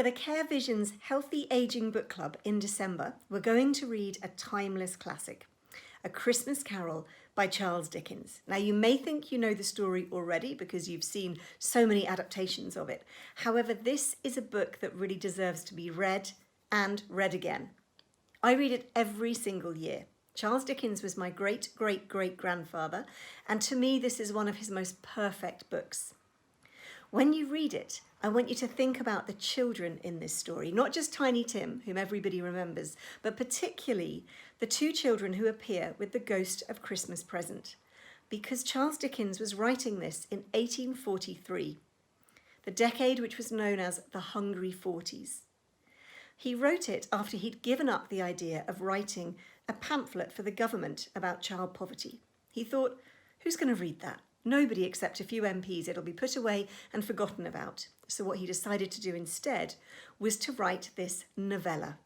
For the Care Visions Healthy Aging Book Club in December, we're going to read a timeless classic, A Christmas Carol by Charles Dickens. Now, you may think you know the story already because you've seen so many adaptations of it. However, this is a book that really deserves to be read and read again. I read it every single year. Charles Dickens was my great-great-great-grandfather, and to me, this is one of his most perfect books. When you read it, I want you to think about the children in this story, not just Tiny Tim, whom everybody remembers, but particularly the two children who appear with the ghost of Christmas Present, because Charles Dickens was writing this in 1843, the decade which was known as the Hungry Forties. He wrote it after he'd given up the idea of writing a pamphlet for the government about child poverty. He thought, who's going to read that? Nobody except a few MPs. It'll be put away and forgotten about. So what he decided to do instead was to write this novella.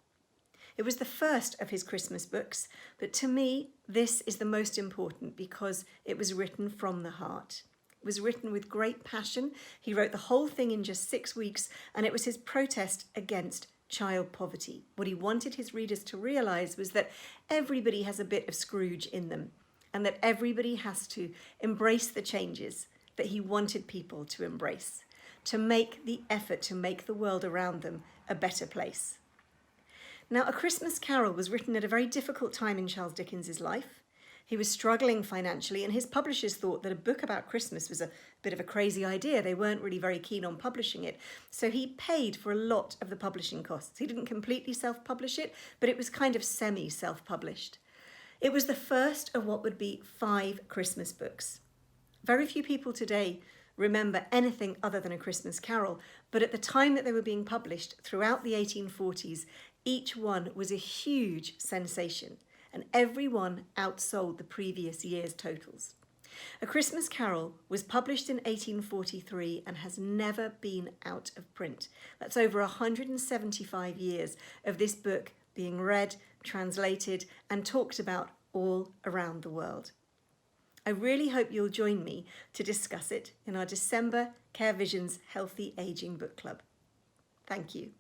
It was the first of his Christmas books, but to me, this is the most important because it was written from the heart. It was written with great passion. He wrote the whole thing in just 6 weeks, and it was his protest against child poverty. What he wanted his readers to realise was that everybody has a bit of Scrooge in them, and that everybody has to embrace the changes that he wanted people to embrace, to make the effort to make the world around them a better place. Now, A Christmas Carol was written at a very difficult time in Charles Dickens's life. He was struggling financially, and his publishers thought that a book about Christmas was a bit of a crazy idea. They weren't really very keen on publishing it. So he paid for a lot of the publishing costs. He didn't completely self-publish it, but it was kind of semi-self-published. It was the first of what would be 5 Christmas books. Very few people today remember anything other than A Christmas Carol, but at the time that they were being published throughout the 1840s, each one was a huge sensation, and every one outsold the previous year's totals. A Christmas Carol was published in 1843 and has never been out of print. That's over 175 years of this book being read, translated, and talked about all around the world. I really hope you'll join me to discuss it in our December Care Visions Healthy Aging Book Club. Thank you.